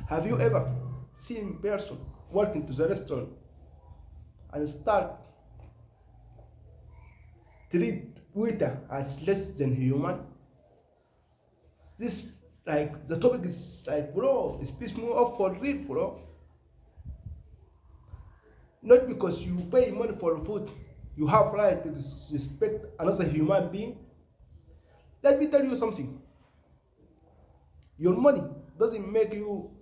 Have you ever seen a person walk into the restaurant and start treat waiter as less than human? This like the topic is like, bro, it's piss me off for real, bro. Not because you pay money for food, you have right to respect another human being. Let me tell you something. Your money doesn't make you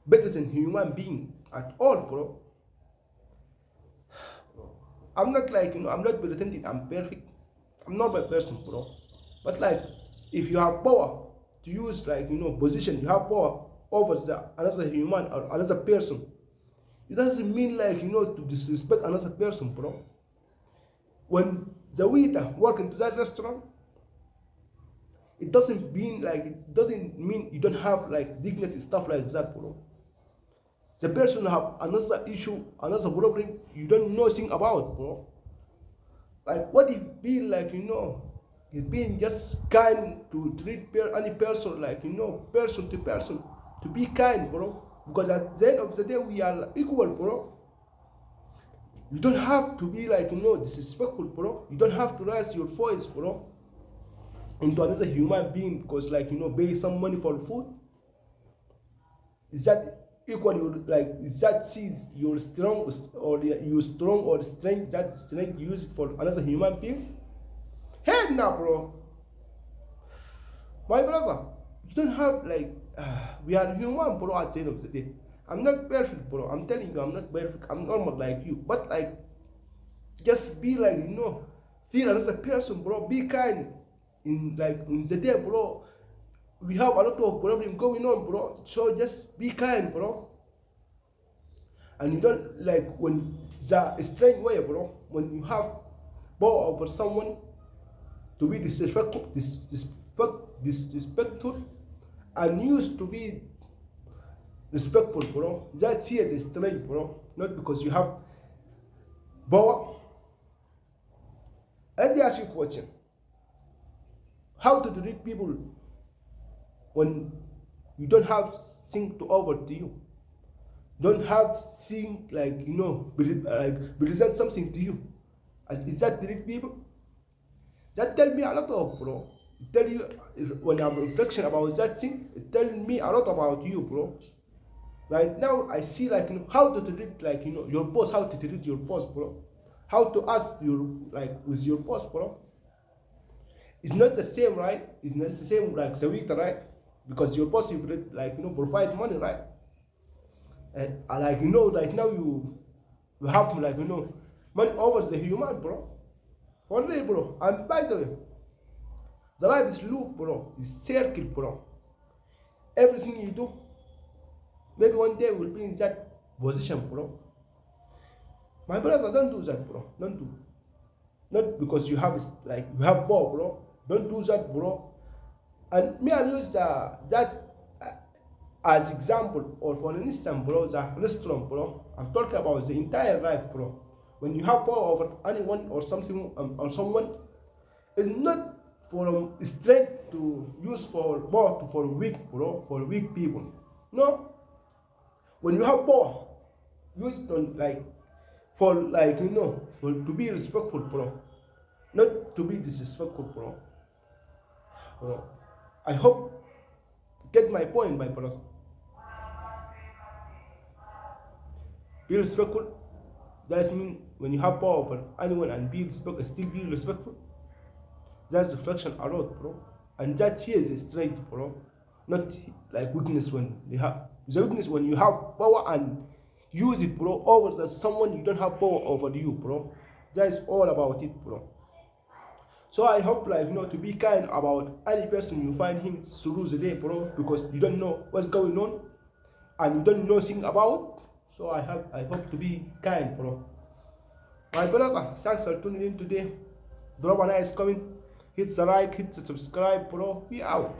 better than human being at all, bro. I'm not like, I'm not pretending I'm perfect. I'm not a person, bro. But like, if you have power to use like, position, you have power over another human or another person. It doesn't mean like, to disrespect another person, bro. When the waiter walk into that restaurant, it doesn't mean you don't have like dignity, stuff like that, bro. The person have another issue, another problem you don't know nothing about, bro. Like what if being like, it being just kind to treat any person like, person to person, to be kind, bro. Because at the end of the day we are equal, bro. You don't have to be like, disrespectful, bro. You don't have to raise your voice, bro, into another human being because like, pay some money for food. Is that equal? You like, is that sees you're strong, or you strong or strength, that strength you use it for another human being? Hey now, bro, my brother, you don't have like, we are human, bro. At the end of the day, I'm not perfect, bro. I'm telling you, I'm not perfect. I'm normal like you, but like, just be like, feel another person, bro. Be kind in like in the day, bro. We have a lot of problem going on, bro. So just be kind, bro. And you don't like when the strange way, bro. When you have power over someone, to be disrespectful, and used to be respectful, bro. That here is strange, bro. Not because you have power. Let me ask you a question. How to treat people when you don't have thing to offer to you? Don't have thing like, like present something to you. Is that treat people? That tell me a lot of, bro. It tell you, when I'm reflection about that thing, it tell me a lot about you, bro. Right now I see like, how to treat like, your boss, how to treat your boss, bro. How to act with your boss, bro. It's not the same, right? It's not the same like the waiter, right? Because your boss, you like, provide money, right? And like, like now you have like, money over the human, bro. For real, bro. And by the way, the life is loop, bro. It's circle, bro. Everything you do, maybe one day will be in that position, bro. My brothers, don't do that, bro. Don't do. Not because you have like you have power, bro. Don't do that, bro. And me, I use that as example, or for instance, bro, the restaurant, bro. I'm talking about the entire life, bro. When you have power over anyone or something, or someone, it's not for strength to use for weak, bro, for weak people. No. When you have power, use it on like for like, for to be respectful, bro, not to be disrespectful, bro. Bro, I hope you get my point, my brother. Be respectful. That means when you have power over anyone and still be respectful. That reflection a lot, bro. And that here is a strength, bro. Not like weakness when you have the weakness when you have power and use it, bro, over someone you don't have power over you, bro. That is all about it, bro. So I hope like, to be kind about any person you find him through the day, bro, because you don't know what's going on and you don't know nothing about. So I hope to be kind, bro. My brothers, thanks for tuning in today. Drop a nice comment, hit the like, hit the subscribe, bro. We out.